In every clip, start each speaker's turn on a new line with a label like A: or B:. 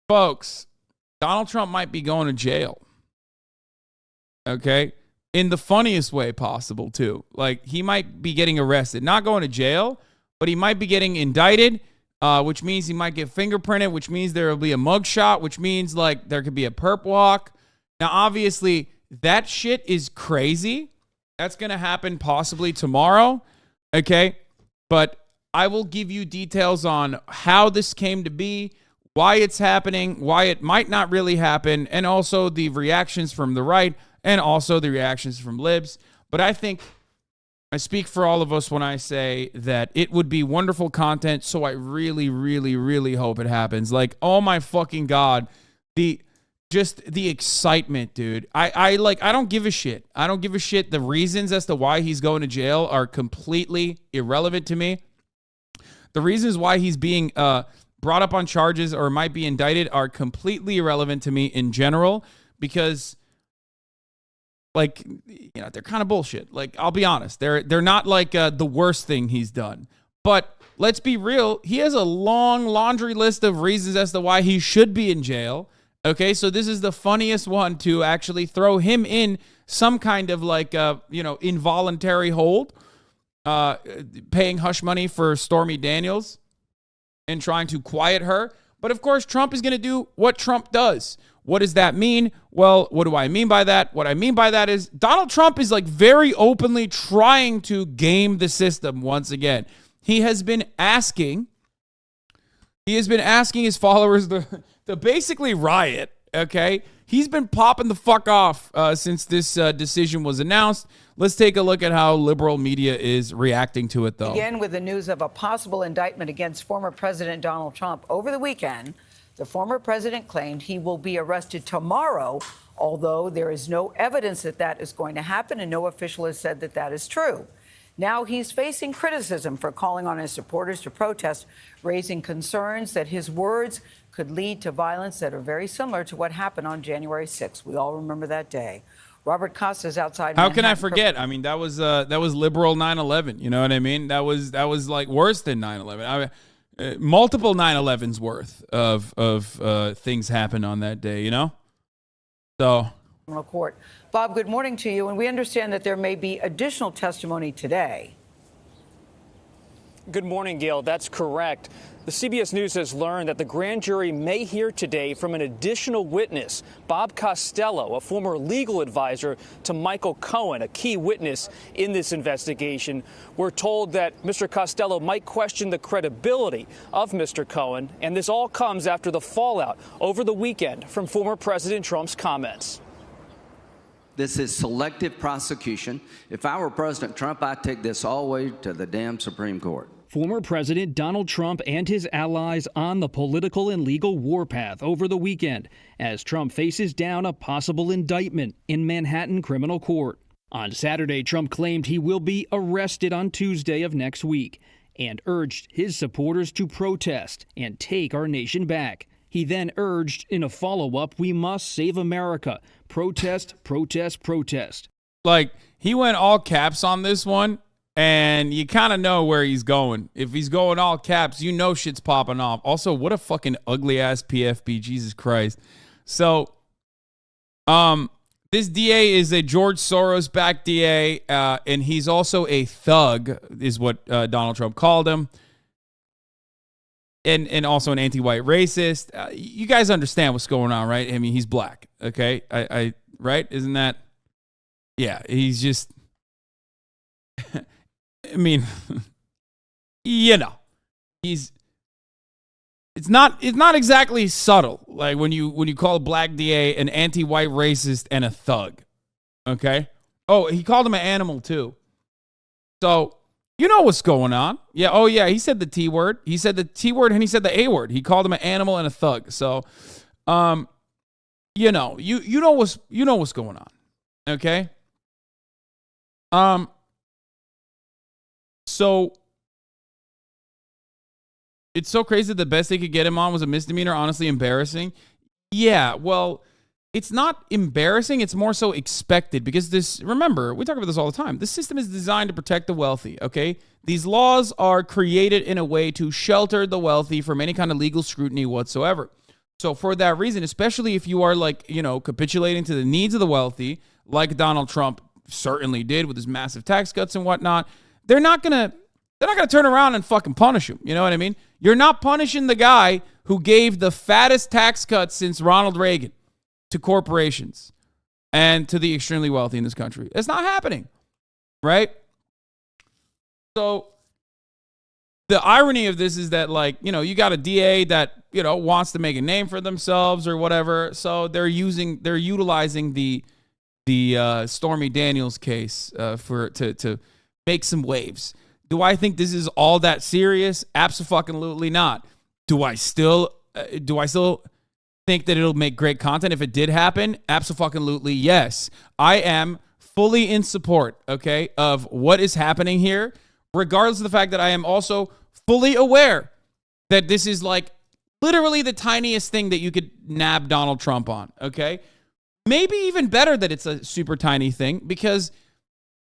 A: Folks, Donald Trump might be going to jail. Okay? In the funniest way possible, too. Like, he might be getting arrested. Not going to jail, but he might be getting indicted, which means he might get fingerprinted, which means there will be a mugshot, which means, like, there could be a perp walk. Now, obviously, that shit is crazy. That's going to happen possibly tomorrow. Okay? But I will give you details on how this came to be, why it's happening, why it might not really happen, and also the reactions from the right and also the reactions from libs. But I think I speak for all of us when I say that it would be wonderful content, so I really, really, really hope it happens. Like, oh my fucking God, the excitement, dude. I don't give a shit. I don't give a shit. The reasons as to why he's going to jail are completely irrelevant to me. The reasons why he's being brought up on charges or might be indicted are completely irrelevant to me in general, because, like, you know, they're kind of bullshit. Like, I'll be honest. They're not like the worst thing he's done. But let's be real. He has a long laundry list of reasons as to why he should be in jail. Okay, so this is the funniest one to actually throw him in some kind of like, involuntary hold, paying hush money for Stormy Daniels and trying to quiet her. But of course, Trump is going to do what Trump does. What does that mean? Well, what do I mean by that? What I mean by that is Donald Trump is like very openly trying to game the system once again. He has been asking his followers to basically riot, okay? He's been popping the fuck off since this decision was announced. Let's take a look at how liberal media is reacting to it, though.
B: Again, with the news of a possible indictment against former President Donald Trump over the weekend, the former president claimed he will be arrested tomorrow, although there is no evidence that that is going to happen, and no official has said that that is true. Now he's facing criticism for calling on his supporters to protest, raising concerns that his words could lead to violence that are very similar to what happened on January 6th. We all remember that day. Robert Costa is outside.
A: How can I forget? I mean, that was liberal 9/11. You know what I mean? That was like worse than 9/11. Multiple 9/11s worth of things happened on that day. You know, so.
B: Court. Bob, good morning to you. And we understand that there may be additional testimony today.
C: Good morning, Gail. That's correct. The CBS News has learned that the grand jury may hear today from an additional witness, Bob Costello, a former legal advisor to Michael Cohen, a key witness in this investigation. We're told that Mr. Costello might question the credibility of Mr. Cohen, and this all comes after the fallout over the weekend from former President Trump's comments.
D: This is selective prosecution. If I were President Trump, I'd take this all the way to the damn Supreme Court.
E: Former President Donald Trump and his allies on the political and legal warpath over the weekend as Trump faces down a possible indictment in Manhattan criminal court. On Saturday, Trump claimed he will be arrested on Tuesday of next week and urged his supporters to protest and take our nation back. He then urged in a follow-up, we must save America. Protest, protest, protest.
A: Like, he went all caps on this one, and you kind of know where he's going. If he's going all caps, you know shit's popping off. Also, what a fucking ugly-ass PFP, Jesus Christ. So, this DA is a George Soros-backed DA, and he's also a thug, is what Donald Trump called him. And also an anti-white racist. You guys understand what's going on, right? I mean, he's black, okay? I right? Isn't that? Yeah, he's just. I mean, you know, it's not exactly subtle. Like when you call a black DA an anti-white racist and a thug, okay? Oh, he called him an animal too. So. You know what's going on. Yeah, oh yeah, he said the T word. He said the T word and he said the A word. He called him an animal and a thug. So, you know what's going on. Okay? So it's so crazy that the best they could get him on was a misdemeanor, honestly embarrassing. Yeah, well, it's not embarrassing. It's more so expected because this, remember, we talk about this all the time. This system is designed to protect the wealthy, okay? These laws are created in a way to shelter the wealthy from any kind of legal scrutiny whatsoever. So for that reason, especially if you are like, capitulating to the needs of the wealthy, like Donald Trump certainly did with his massive tax cuts and whatnot, they're not gonna turn around and fucking punish him. You know what I mean? You're not punishing the guy who gave the fattest tax cuts since Ronald Reagan to corporations and to the extremely wealthy in this country. It's not happening, right? So the irony of this is that, like, you got a DA that, wants to make a name for themselves or whatever. So they're utilizing the Stormy Daniels case to make some waves. Do I think this is all that serious? Abso-fucking-lutely not. Do I still think that it'll make great content if it did happen? Abso-fucking-lutely yes. I am fully in support, okay, of what is happening here, regardless of the fact that I am also fully aware that this is like literally the tiniest thing that you could nab Donald Trump on, okay? Maybe even better that it's a super tiny thing, because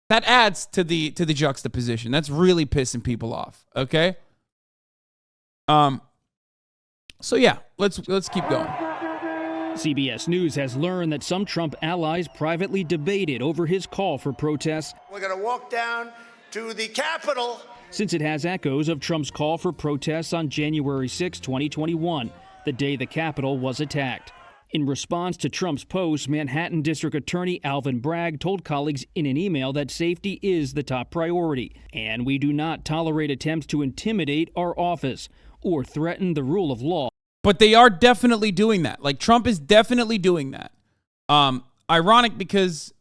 A: that adds to the juxtaposition. That's really pissing people off, okay? So yeah, let's keep going.
E: CBS News has learned that some Trump allies privately debated over his call for protests.
F: We're going to walk down to the Capitol.
E: Since it has echoes of Trump's call for protests on January 6, 2021, the day the Capitol was attacked. In response to Trump's post, Manhattan District Attorney Alvin Bragg told colleagues in an email that safety is the top priority, and we do not tolerate attempts to intimidate our office or threaten the rule of law.
A: But they are definitely doing that. Like, Trump is definitely doing that. Ironic because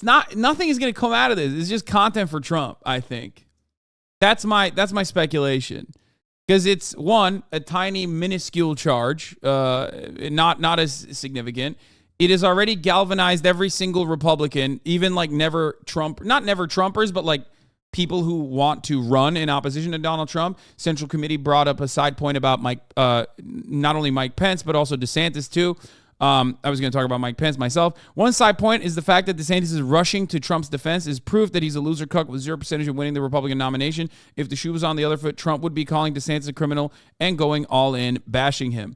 A: nothing is going to come out of this. It's just content for Trump, I think. That's my speculation. Because it's, one, a tiny, minuscule charge, not as significant. It has already galvanized every single Republican, even like not never Trumpers, but like people who want to run in opposition to Donald Trump. Central Committee brought up a side point about not only Mike Pence, but also DeSantis too. I was going to talk about Mike Pence myself. One side point is the fact that DeSantis is rushing to Trump's defense is proof that he's a loser cuck with 0% of winning the Republican nomination. If the shoe was on the other foot, Trump would be calling DeSantis a criminal and going all in, bashing him.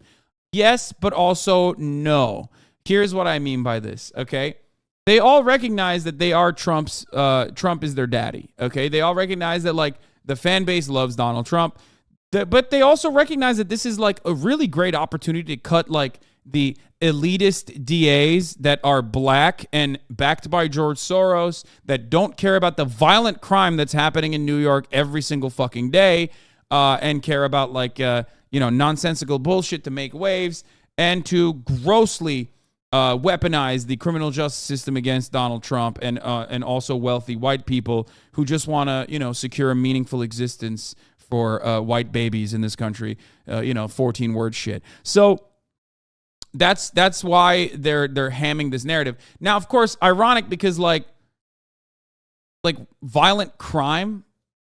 A: Yes, but also no. Here's what I mean by this, okay? They all recognize that they are Trump is their daddy, okay? They all recognize that, like, the fan base loves Donald Trump. But they also recognize that this is, like, a really great opportunity to cut, like, the elitist DAs that are black and backed by George Soros, that don't care about the violent crime that's happening in New York every single fucking day, and care about, like, nonsensical bullshit to make waves, and to grossly weaponize the criminal justice system against Donald Trump and also wealthy white people who just want to, secure a meaningful existence for white babies in this country, 14-word shit. So that's why they're hamming this narrative. Now, of course, ironic because like violent crime,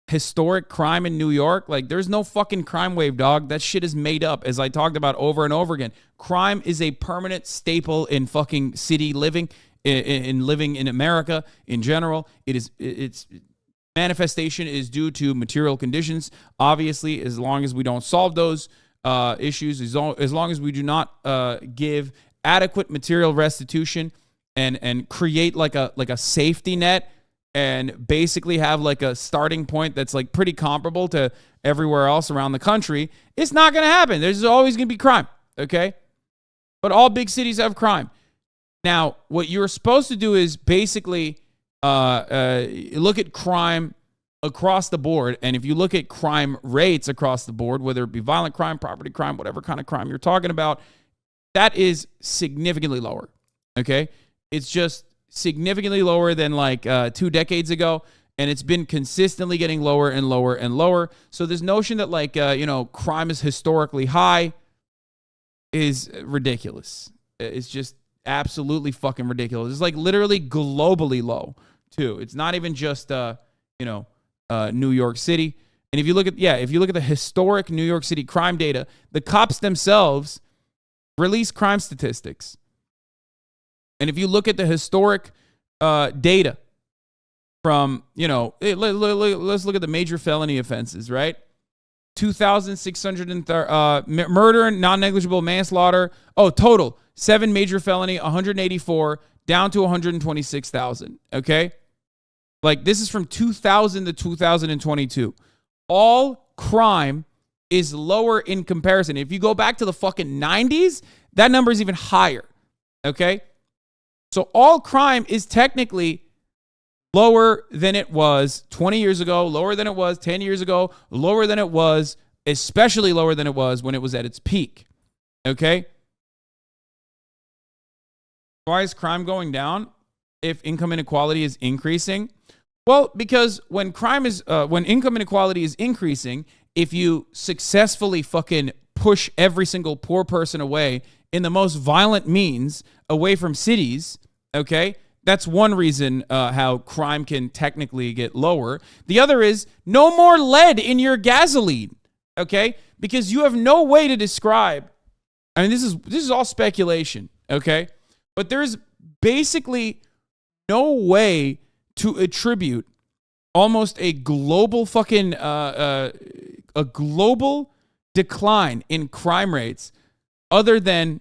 A: historic crime in New York, like there's no fucking crime wave, dog. That shit is made up, as I talked about over and over again. Crime is a permanent staple in fucking city living, in living in America in general. Its manifestation is due to material conditions. Obviously, as long as we don't solve those issues, as long as we do not give adequate material restitution and create like a safety net, and basically have like a starting point that's like pretty comparable to everywhere else around the country, it's not going to happen. There's always going to be crime, okay? But all big cities have crime. Now, what you're supposed to do is basically look at crime across the board, and if you look at crime rates across the board, whether it be violent crime, property crime, whatever kind of crime you're talking about, that is significantly lower, okay? It's just significantly lower than like 2 decades ago, and it's been consistently getting lower and lower and lower. So this notion that like crime is historically high is ridiculous. It's just absolutely fucking ridiculous. It's like literally globally low too. It's not even just New York City. And if you look at the historic New York City crime data, the cops themselves release crime statistics. And if you look at the historic data from, let's look at the major felony offenses, right? 2,630 murder, non-negligible manslaughter. Oh, total 7 major felony, 184 down to 126,000. Okay, like this is from 2000 to 2022. All crime is lower in comparison. If you go back to the fucking 90s, that number is even higher. Okay, so all crime is technically lower than it was 20 years ago, lower than it was 10 years ago, lower than it was, especially lower than it was when it was at its peak. Okay? Why is crime going down if income inequality is increasing? Well, because when income inequality is increasing, if you successfully fucking push every single poor person away in the most violent means away from cities, okay? That's one reason how crime can technically get lower. The other is no more lead in your gasoline, okay? Because you have no way to describe. I mean, this is all speculation, okay? But there's basically no way to attribute almost a global fucking a global decline in crime rates other than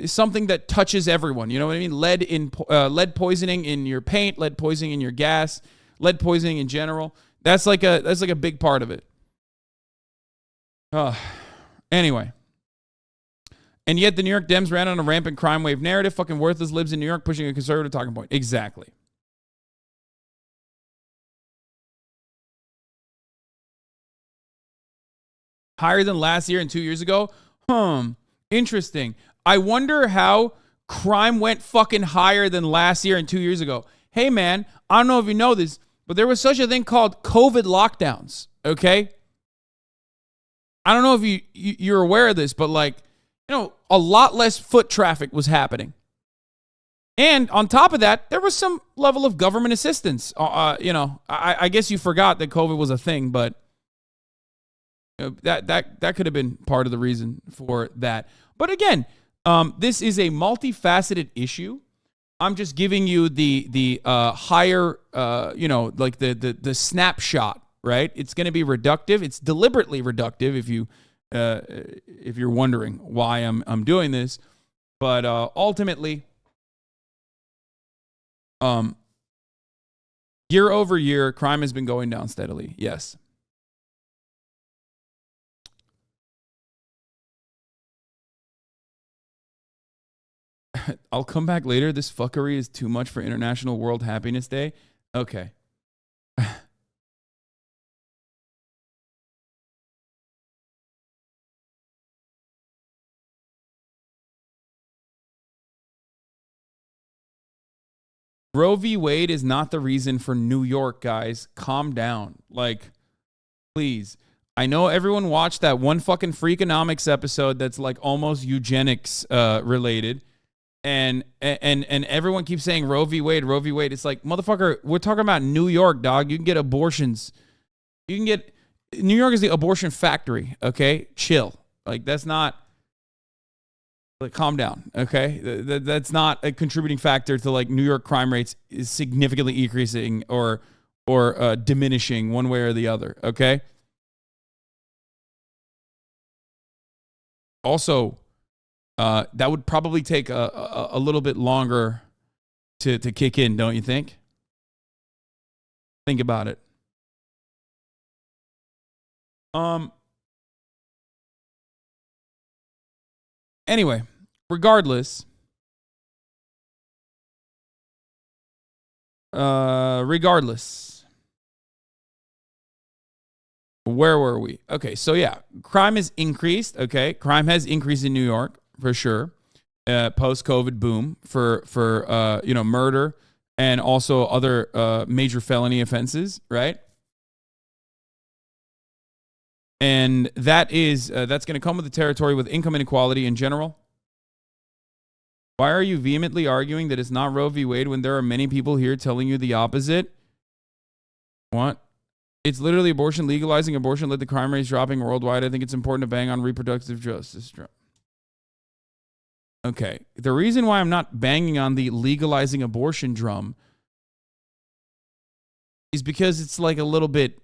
A: something that touches everyone. You know what I mean? Lead poisoning in your paint, lead poisoning in your gas, lead poisoning in general. That's like a big part of it. Anyway. And yet the New York Dems ran on a rampant crime wave narrative. Fucking worthless libs in New York pushing a conservative talking point. Exactly. Higher than last year and 2 years ago? Interesting. I wonder how crime went fucking higher than last year and 2 years ago. Hey, man, I don't know if you know this, but there was such a thing called COVID lockdowns, okay? I don't know if you're aware of this, but a lot less foot traffic was happening. And on top of that, there was some level of government assistance. I guess you forgot that COVID was a thing, but that could have been part of the reason for that. But again, this is a multifaceted issue. I'm just giving you the higher, the snapshot, right? It's going to be reductive. It's deliberately reductive if you're wondering why I'm doing this. But ultimately, year over year, crime has been going down steadily. Yes. I'll come back later. This fuckery is too much for International World Happiness Day. Okay. Roe v. Wade is not the reason for New York, guys. Calm down. Please. I know everyone watched that one fucking Freakonomics episode that's almost eugenics related. And everyone keeps saying Roe v. Wade, Roe v. Wade. It's motherfucker, we're talking about New York, dog. You can get abortions. New York is the abortion factory, okay? Chill. That's not, calm down, okay? That's not a contributing factor to New York crime rates is significantly increasing or diminishing one way or the other, okay? Also, that would probably take a little bit longer to kick in, don't you think? Think about it. Anyway, regardless, where were we? Okay, so yeah, crime has increased. Okay, crime has increased in New York for sure. Post-COVID boom for murder and also other major felony offenses, right? And that's going to come with the territory with income inequality in general. Why are you vehemently arguing that it's not Roe v. Wade when there are many people here telling you the opposite? What? It's literally abortion. Legalizing abortion led to crime rates dropping worldwide. I think it's important to bang on reproductive justice. Okay. The reason why I'm not banging on the legalizing abortion drum is because it's like a little bit.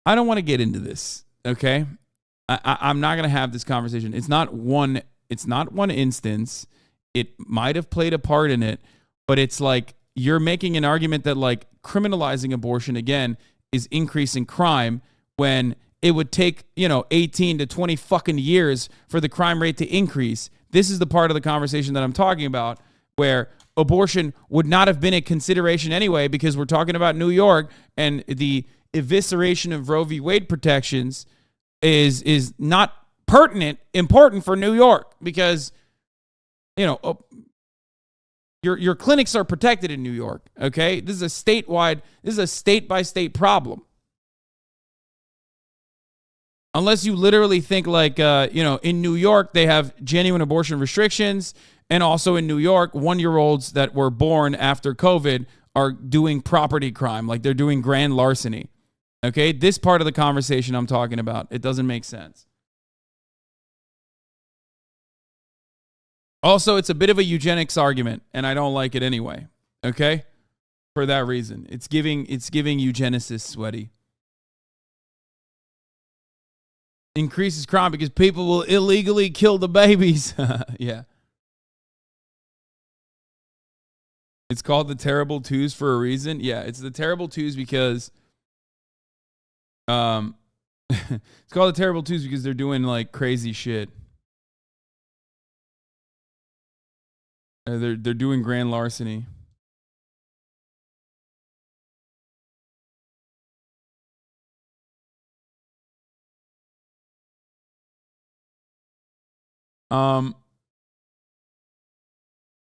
A: I don't want to get into this. Okay. I'm not going to have this conversation. It's not one instance. It might have played a part in it, but it's like you're making an argument that like criminalizing abortion again is increasing crime when it would take, 18 to 20 fucking years for the crime rate to increase. This is the part of the conversation that I'm talking about where abortion would not have been a consideration anyway, because we're talking about New York, and the evisceration of Roe v. Wade protections is not important for New York, because your clinics are protected in New York. Okay, this is a state by state problem. Unless you literally think like in New York they have genuine abortion restrictions, and also in New York 1-year-olds that were born after COVID are doing property crime, like they're doing grand larceny. Okay, this part of the conversation I'm talking about, it doesn't make sense. Also, it's a bit of a eugenics argument, and I don't like it anyway. Okay, for that reason, it's giving eugenicists sweaty. Increases crime because people will illegally kill the babies. Yeah. It's called the terrible twos for a reason. Yeah, it's the terrible twos because it's called the terrible twos because they're doing like crazy shit. They're doing grand larceny. Oh,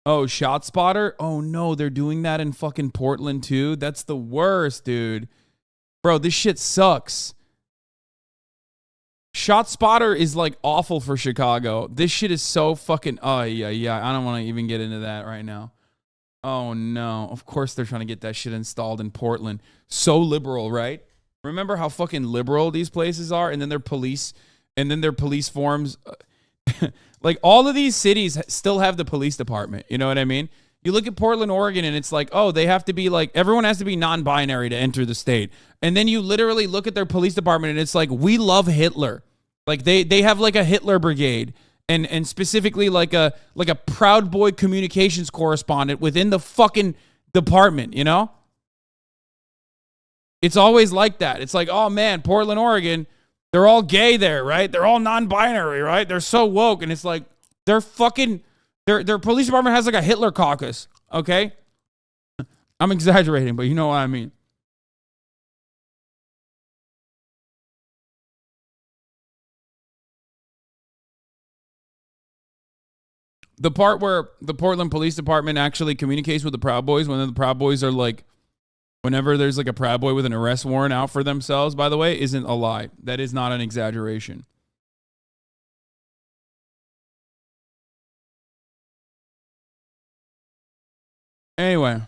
A: ShotSpotter? Oh no, they're doing that in fucking Portland too? That's the worst, dude. Bro, this shit sucks. ShotSpotter is like awful for Chicago. This shit is so fucking, oh yeah. I don't want to even get into that right now. Oh no, of course they're trying to get that shit installed in Portland. So liberal, right? Remember how fucking liberal these places are? And then their police forms. Like all of these cities still have the police department. You know what I mean? You look at Portland, Oregon, and it's like, oh, they have to be like, everyone has to be non-binary to enter the state. And then you literally look at their police department and it's like, we love Hitler. Like they have like a Hitler brigade and specifically like a Proud Boy communications correspondent within the fucking department, you know? It's always like that. It's like, oh man, Portland, Oregon, they're all gay there, right? They're all non-binary, right? They're so woke. And it's like, their police department has like a Hitler caucus, okay? I'm exaggerating, but you know what I mean. The part where the Portland Police Department actually communicates with the Proud Boys, when the Proud Boys are like, whenever there's like a Proud Boy with an arrest warrant out for themselves, by the way, isn't a lie. That is not an exaggeration. Anyway.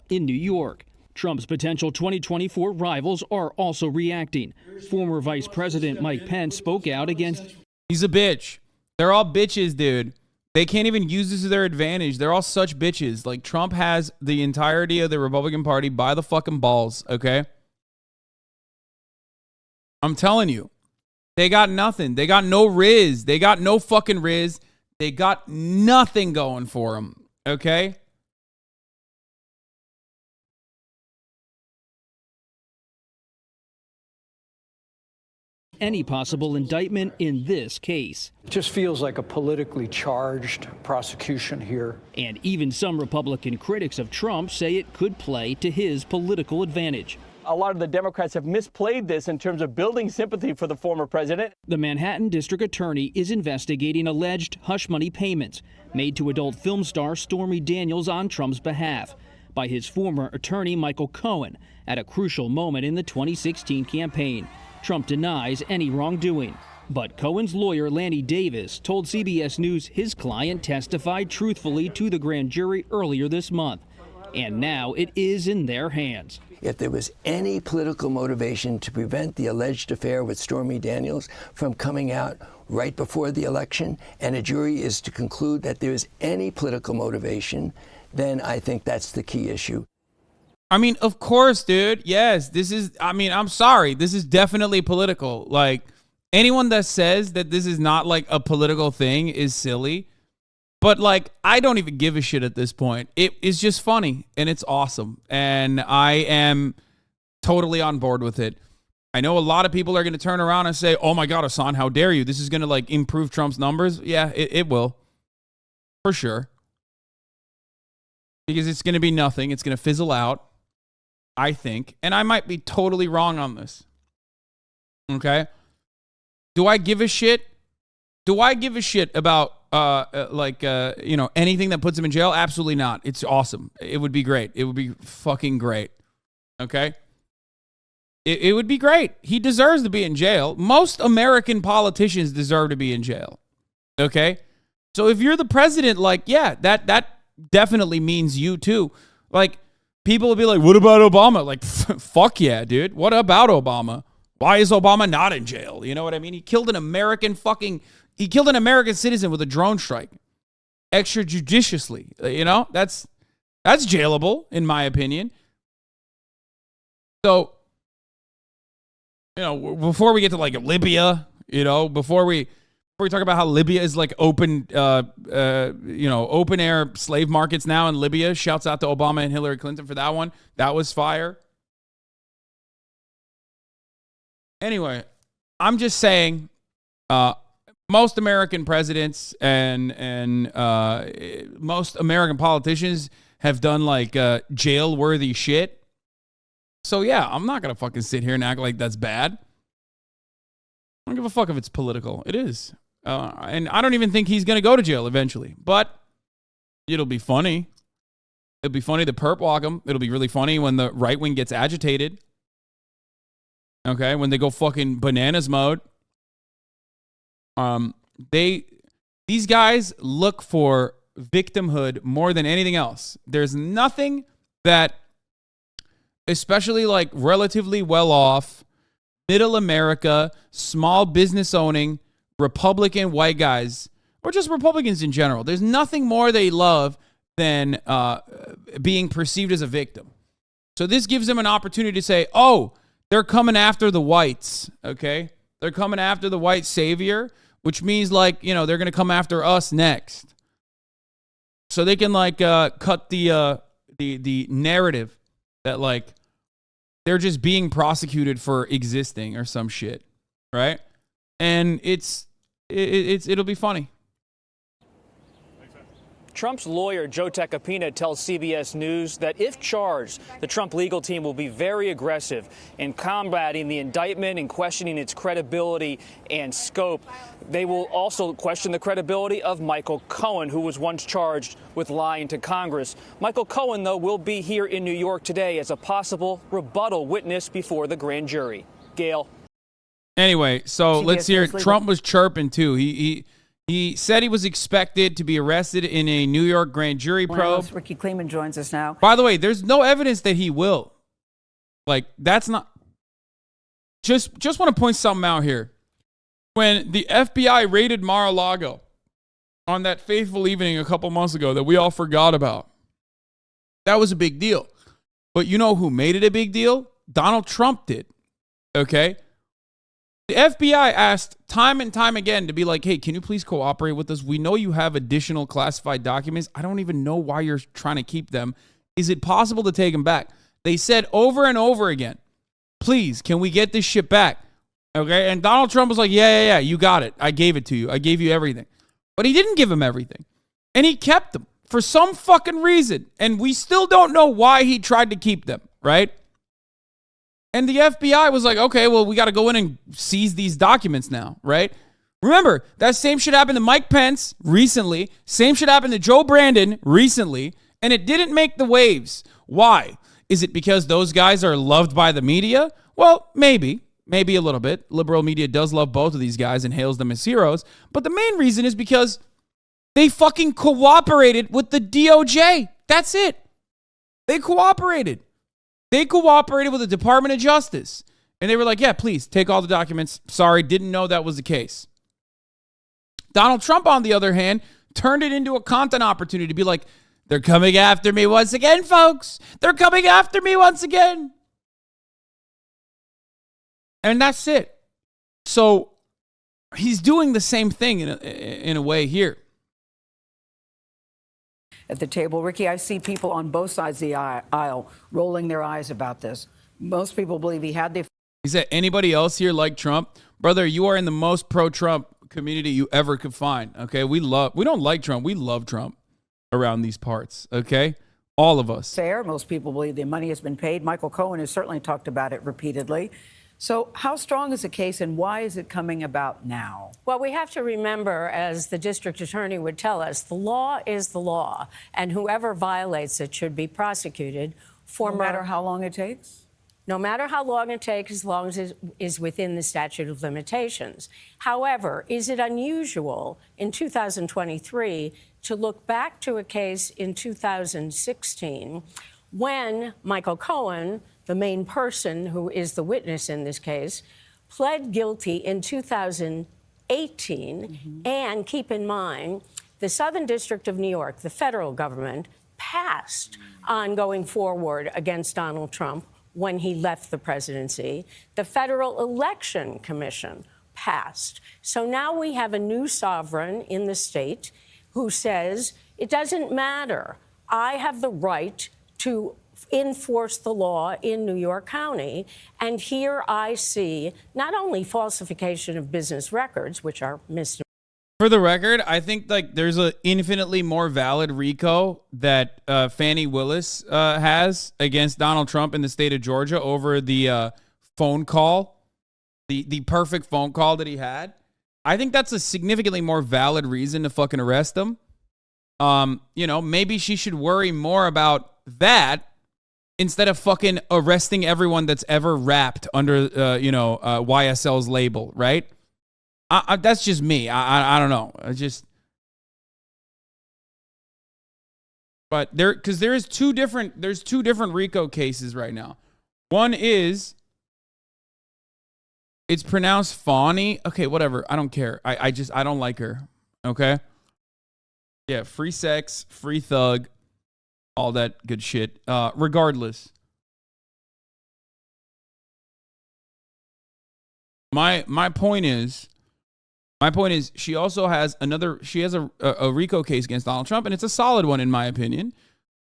E: In New York, Trump's potential 2024 rivals are also reacting. Former Vice President Mike Pence spoke out against...
A: He's a bitch. They're all bitches, dude. They can't even use this to their advantage. They're all such bitches. Like, Trump has the entirety of the Republican Party by the fucking balls, okay? I'm telling you. They got nothing. They got no Riz. They got no fucking Riz. They got nothing going for them, okay?
E: any possible indictment in this case.
G: It just feels like a politically charged prosecution here.
E: And even some Republican critics of Trump say it could play to his political advantage.
H: A lot of the Democrats have misplayed this in terms of building sympathy for the former president.
E: The Manhattan District Attorney is investigating alleged hush money payments made to adult film star Stormy Daniels on Trump's behalf by his former attorney Michael Cohen at a crucial moment in the 2016 campaign. Trump denies any wrongdoing, but Cohen's lawyer Lanny Davis told CBS News his client testified truthfully to the grand jury earlier this month and now it is in their hands.
I: If there was any political motivation to prevent the alleged affair with Stormy Daniels from coming out right before the election, and a jury is to conclude that there is any political motivation, then I think that's the key issue.
A: I mean, of course, dude. Yes, I'm sorry. This is definitely political. Like, anyone that says that this is not like a political thing is silly. But like, I don't even give a shit at this point. It is just funny and it's awesome. And I am totally on board with it. I know a lot of people are going to turn around and say, oh my God, Hasan, how dare you? This is going to like improve Trump's numbers. Yeah, it will. For sure. Because it's going to be nothing. It's going to fizzle out, I think. And I might be totally wrong on this. Okay? Do I give a shit? Do I give a shit about anything that puts him in jail? Absolutely not. It's awesome. It would be great. It would be fucking great. Okay? It would be great. He deserves to be in jail. Most American politicians deserve to be in jail. Okay? So if you're the president, like, yeah, that definitely means you too. Like, people will be like, what about Obama? Like, fuck yeah, dude. What about Obama? Why is Obama not in jail? You know what I mean? He killed an American citizen with a drone strike extrajudiciously. You know, that's jailable in my opinion. So, you know, before we get to like Libya, you know, before we talk about how Libya is like open air slave markets now in Libya. Shouts out to Obama and Hillary Clinton for that one. That was fire. Anyway, I'm just saying, most American presidents and most American politicians have done like jail-worthy shit. So yeah, I'm not gonna fucking sit here and act like that's bad. I don't give a fuck if it's political. It is, and I don't even think he's gonna go to jail eventually. But it'll be funny. It'll be funny to perp walk him. It'll be really funny when the right wing gets agitated. Okay, when they go fucking bananas mode. These guys look for victimhood more than anything else. There's nothing that, especially like relatively well off, middle America, small business owning, Republican white guys, or just Republicans in general, there's nothing more they love than being perceived as a victim. So this gives them an opportunity to say, oh, they're coming after the whites, okay? They're coming after the white savior, which means like, you know, they're going to come after us next. So they can like cut the narrative that like they're just being prosecuted for existing or some shit, right? And it'll be funny.
C: Trump's lawyer, Joe Tacopina, tells CBS News that if charged, the Trump legal team will be very aggressive in combating the indictment and questioning its credibility and scope. They will also question the credibility of Michael Cohen, who was once charged with lying to Congress. Michael Cohen, though, will be here in New York today as a possible rebuttal witness before the grand jury. Gail.
A: Anyway, so let's hear it. Trump was chirping, too. He said he was expected to be arrested in a New York grand jury probe.
B: Ricky Kleeman joins us now.
A: By the way, there's no evidence that he will. Like, that's not... Just want to point something out here. When the FBI raided Mar-a-Lago on that fateful evening a couple months ago that we all forgot about, that was a big deal. But you know who made it a big deal? Donald Trump did. Okay? The FBI asked time and time again to be like, hey, can you please cooperate with us? We know you have additional classified documents. I don't even know why you're trying to keep them. Is it possible to take them back? They said over and over again, please, can we get this shit back? Okay, and Donald Trump was like, yeah, you got it. I gave it to you. I gave you everything. But he didn't give him everything. And he kept them for some fucking reason. And we still don't know why he tried to keep them, right? And the FBI was like, okay, well, we got to go in and seize these documents now, right? Remember, that same shit happened to Mike Pence recently. Same shit happened to Joe Brandon recently. And it didn't make the waves. Why? Is it because those guys are loved by the media? Well, maybe a little bit. Liberal media does love both of these guys and hails them as heroes. But the main reason is because they fucking cooperated with the DOJ. That's it. They cooperated. They cooperated with the Department of Justice. And they were like, yeah, please take all the documents. Sorry, didn't know that was the case. Donald Trump, on the other hand, turned it into a content opportunity to be like, they're coming after me once again, folks. They're coming after me once again. And that's it. So he's doing the same thing in a way here.
B: At the table, Ricky, I see people on both sides of the aisle rolling their eyes about this. Most people believe he had the...
A: He said, anybody else here like Trump? Brother, you are in the most pro-Trump community you ever could find, okay? We don't like Trump. We love Trump around these parts, okay? All of us.
B: Fair. Most people believe the money has been paid. Michael Cohen has certainly talked about it repeatedly. So how strong is the case and why is it coming about now?
J: Well, we have to remember, as the district attorney would tell us, the law is the law, and whoever violates it should be prosecuted.
B: No matter how long it takes?
J: No matter how long it takes, as long as it is within the statute of limitations. However, is it unusual in 2023 to look back to a case in 2016 when Michael Cohen, the main person who is the witness in this case, pled guilty in 2018? And keep in mind, the Southern District of New York, the federal government, passed on going forward against Donald Trump when he left the presidency. The Federal Election Commission passed. So now we have a new sovereign in the state who says, it doesn't matter. I have the right to enforce the law in New York County. And here I see not only falsification of business records, which are misdemeanors.
A: For the record, I think like there's an infinitely more valid RICO that Fannie Willis has against Donald Trump in the state of Georgia over the phone call, the perfect phone call that he had. I think that's a significantly more valid reason to fucking arrest him. Maybe she should worry more about that instead of fucking arresting everyone that's ever rapped under, YSL's label, right? That's just me. I don't know. But there's two different RICO cases right now. One is it's pronounced Fawny. Okay, whatever. I don't care. I don't like her. Okay. Yeah, free sex, free thug, all that good shit. Regardless. My point is she also has a RICO case against Donald Trump, and it's a solid one in my opinion.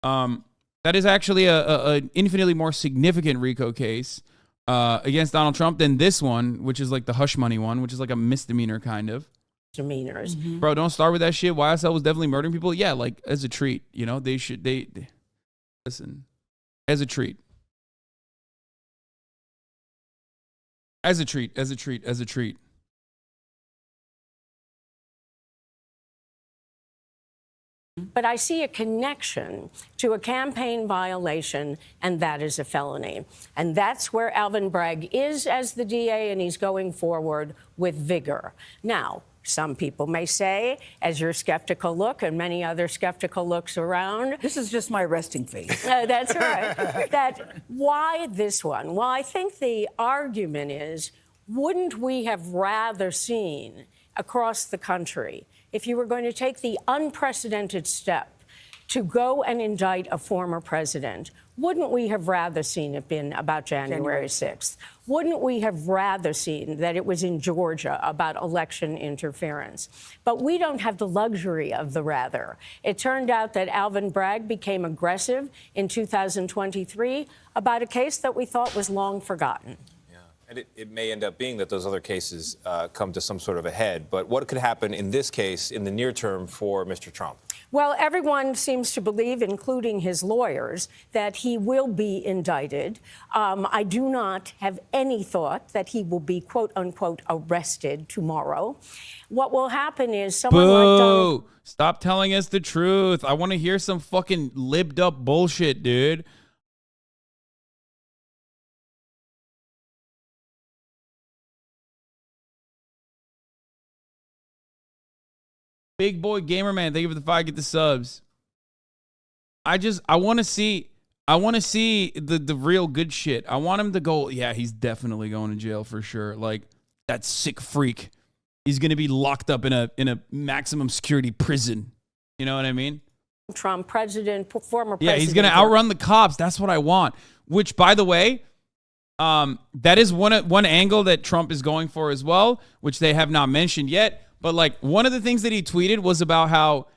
A: That is actually a infinitely more significant RICO case against Donald Trump than this one, which is like the hush money one, which is like a misdemeanor kind of.
J: Misdemeanors.
A: Bro, don't start with that shit. YSL was definitely murdering people. Yeah, like as a treat, they listen, as a treat. As a treat.
J: But I see a connection to a campaign violation, and that is a felony. And that's where Alvin Bragg is as the DA, and he's going forward with vigor. Now, some people may say, as your skeptical look and many other skeptical looks around.
B: This is just my resting face.
J: That's right. That why this one? Well, I think the argument is, wouldn't we have rather seen across the country, if you were going to take the unprecedented step to go and indict a former president, wouldn't we have rather seen it been about January 6th? Wouldn't we have rather seen that it was in Georgia about election interference? But we don't have the luxury of the rather. It turned out that Alvin Bragg became aggressive in 2023 about a case that we thought was long forgotten.
K: And it may end up being that those other cases come to some sort of a head. But what could happen in this case in the near term for Mr. Trump?
J: Well, everyone seems to believe, including his lawyers, that he will be indicted. I do not have any thought that he will be, quote unquote, arrested tomorrow. What will happen is someone like Donald...
A: Stop telling us the truth. I want to hear some fucking libbed up bullshit, dude. Big boy gamer man, thank you for the 5, get the subs. I want to see, I want to see the real good shit. I want him to go, yeah, he's definitely going to jail for sure. Like, that sick freak. He's going to be locked up in a maximum security prison. You know what I mean?
J: Trump, former president.
A: Yeah, he's going to outrun the cops. That's what I want. Which, by the way, that is one angle that Trump is going for as well, which they have not mentioned yet. But like one of the things that he tweeted was about how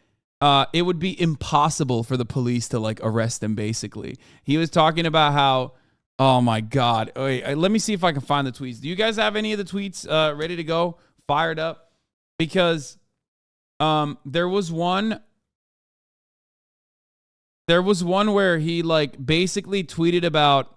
A: it would be impossible for the police to like arrest him. Basically, he was talking about how, oh my God, wait, let me see if I can find the tweets. Do you guys have any of the tweets ready to go, fired up? Because there was one where he like basically tweeted about.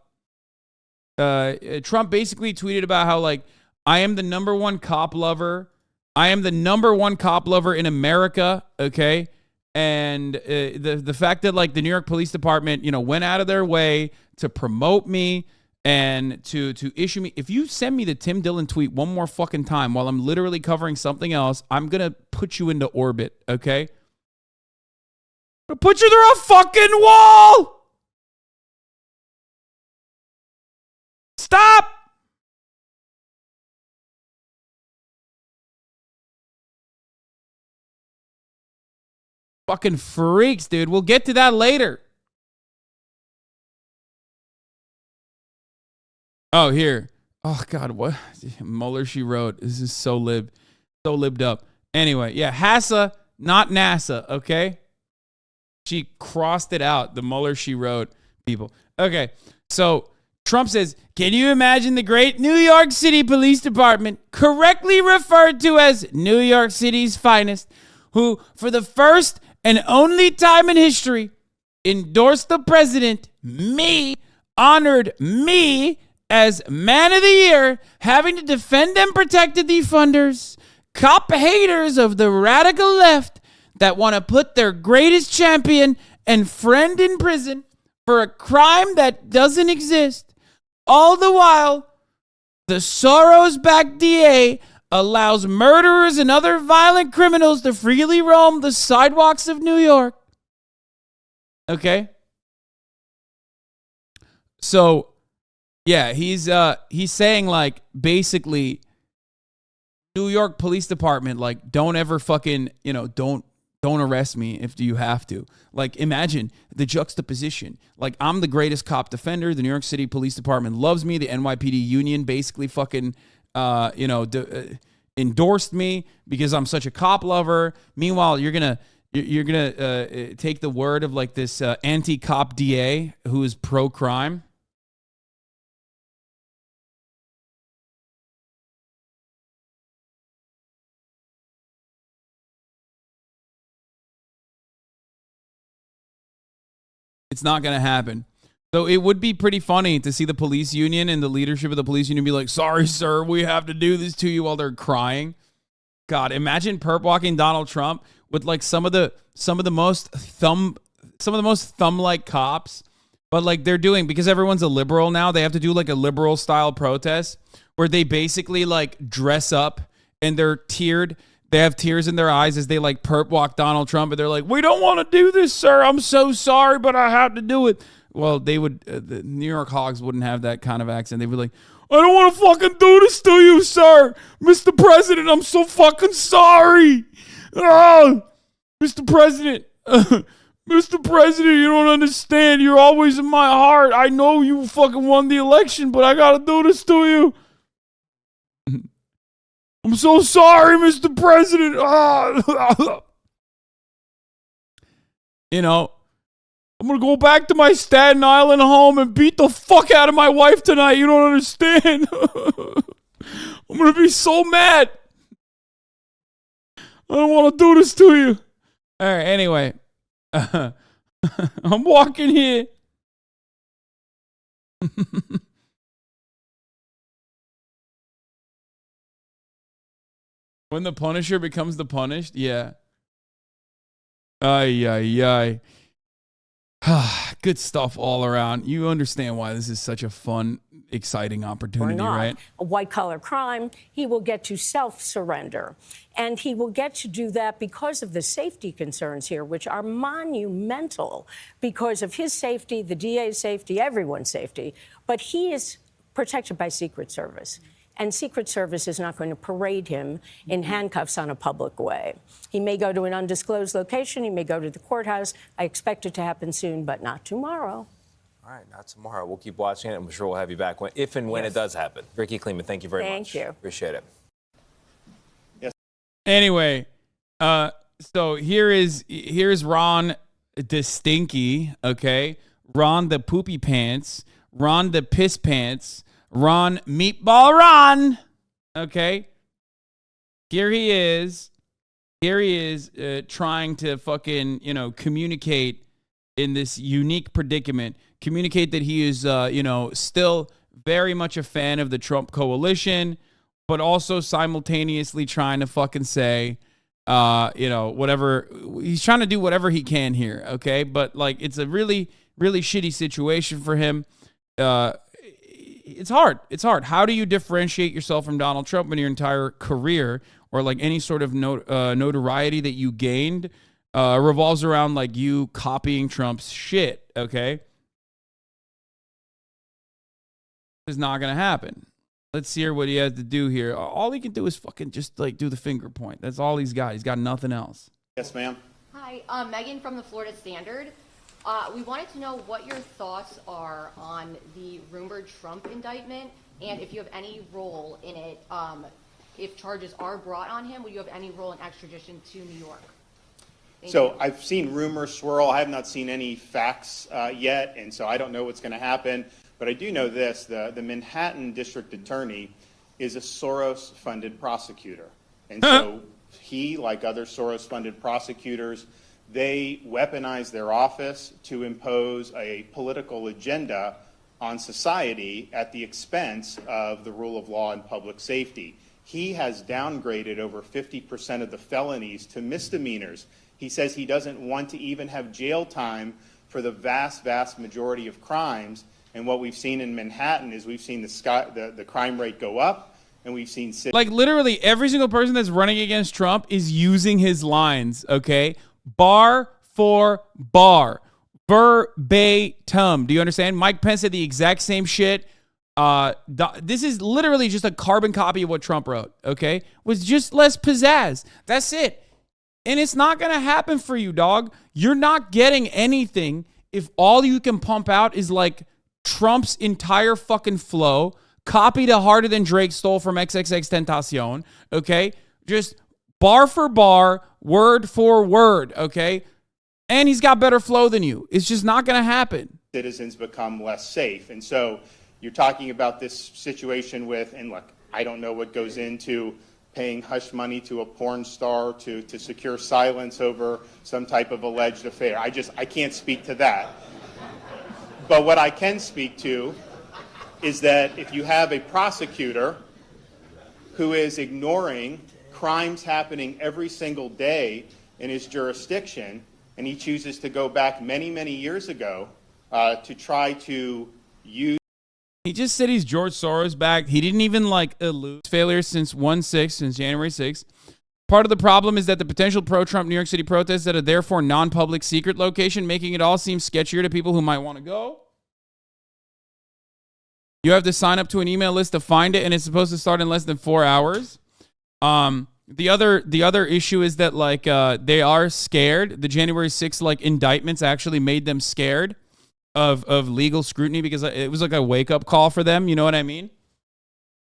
A: Trump basically tweeted about how like I am the number one cop lover. I am the number one cop lover in America. Okay. And the fact that like the New York Police Department, you know, went out of their way to promote me and to issue me. If you send me the Tim Dillon tweet one more fucking time while I'm literally covering something else, I'm going to put you into orbit. Okay. Put you through a fucking wall. Stop! Fucking freaks, dude. We'll get to that later. Oh, here. Oh, God, what? Mueller, she wrote. This is so libbed up. Anyway, yeah, HASA, not NASA, okay? She crossed it out, the Mueller, she wrote people. Okay, so Trump says, can you imagine the great New York City Police Department, correctly referred to as New York City's finest, who, for the first and only time in history, endorsed the president, me, honored me as Man of the Year, having to defend and protect the defunders, cop haters of the radical left that want to put their greatest champion and friend in prison for a crime that doesn't exist. All the while, the Soros-backed DA allows murderers and other violent criminals to freely roam the sidewalks of New York. Okay? So, yeah, he's saying like basically New York Police Department, like, don't ever fucking, you know, don't arrest me if you have to. Like, imagine the juxtaposition. Like, I'm the greatest cop defender. The New York City Police Department loves me. The NYPD union basically fucking, endorsed me because I'm such a cop lover. Meanwhile, you're gonna take the word of like this anti-cop DA who is pro-crime. It's not going to happen. So it would be pretty funny to see the police union and the leadership of the police union be like, sorry, sir, we have to do this to you while they're crying. God, imagine perp walking Donald Trump with like some of the most thumb-like cops, but like they're doing, because everyone's a liberal now, they have to do like a liberal style protest where they basically like dress up and they're tiered. They have tears in their eyes as they like perp walk Donald Trump, and they're like, we don't want to do this, sir. I'm so sorry, but I have to do it. Well, they would, the New York Hogs wouldn't have that kind of accent. They'd be like, I don't want to fucking do this to you, sir. Mr. President, I'm so fucking sorry. Oh, Mr. President, Mr. President, you don't understand. You're always in my heart. I know you fucking won the election, but I got to do this to you. I'm so sorry, Mr. President. You know, I'm going to go back to my Staten Island home and beat the fuck out of my wife tonight. You don't understand. I'm going to be so mad. I don't want to do this to you. All right, anyway. I'm walking here. When the Punisher becomes the punished? Yeah. Ay, ay, ay. Good stuff all around. You understand why this is such a fun, exciting opportunity, right?
J: A white-collar crime, he will get to self-surrender. And he will get to do that because of the safety concerns here, which are monumental because of his safety, the DA's safety, everyone's safety. But he is protected by Secret Service. And Secret Service is not going to parade him in handcuffs on a public way. He may go to an undisclosed location. He may go to the courthouse. I expect it to happen soon, but not tomorrow.
K: All right, not tomorrow. We'll keep watching it. I'm sure we'll have you back if and when it does happen. Ricky Kleeman, thank you very much.
J: Thank you.
K: Appreciate it.
A: Anyway, so here's Ron the Stinky, okay? Ron the Poopy Pants, Ron the Piss Pants, Ron Meatball Ron, okay? Here he is trying to fucking, communicate in this unique predicament, communicate that he is, still very much a fan of the Trump coalition, but also simultaneously trying to fucking say, whatever. He's trying to do whatever he can here, okay? But, it's a really, really shitty situation for him. It's hard. It's hard. How do you differentiate yourself from Donald Trump in your entire career, or any sort of notoriety that you gained revolves around you copying Trump's shit, okay? It's not going to happen. Let's hear what he has to do here. All he can do is fucking just do the finger point. That's all he's got. He's got nothing else.
L: Yes, ma'am.
M: Hi, Megan from the Florida Standard. We wanted to know what your thoughts are on the rumored Trump indictment, and if you have any role in it. If charges are brought on him, will you have any role in extradition to New York? Thank you.
L: I've seen rumors swirl. I have not seen any facts yet, and so I don't know what's going to happen. But I do know this: the Manhattan District Attorney is a Soros-funded prosecutor, and so he, like other Soros-funded prosecutors, they weaponize their office to impose a political agenda on society at the expense of the rule of law and public safety. He has downgraded over 50% of the felonies to misdemeanors. He says he doesn't want to even have jail time for the vast, vast majority of crimes. And what we've seen in Manhattan is we've seen the crime rate go up, and we've seen...
A: literally every single person that's running against Trump is using his lines, okay? Bar for bar. Verbatim. Do you understand? Mike Pence said the exact same shit. This is literally just a carbon copy of what Trump wrote, okay? With just less pizzazz. That's it. And it's not going to happen for you, dog. You're not getting anything if all you can pump out is Trump's entire fucking flow, copied a harder than Drake stole from XXXTentacion, okay? Just bar for bar, word for word, okay? And he's got better flow than you. It's just not going to happen.
L: Citizens become less safe. And so you're talking about this situation with, and look, I don't know what goes into paying hush money to a porn star to secure silence over some type of alleged affair. I can't speak to that. But what I can speak to is that if you have a prosecutor who is ignoring crimes happening every single day in his jurisdiction, and he chooses to go back many, many years ago to try to use...
A: He just said he's George Soros back. He didn't even elude failure since January 6th. Part of the problem is that the potential pro-Trump New York City protests at a therefore non-public secret location, making it all seem sketchier to people who might want to go. You have to sign up to an email list to find it, and it's supposed to start in less than 4 hours. The other issue is that they are scared. The January 6th indictments actually made them scared of legal scrutiny because it was a wake-up call for them. You know what I mean?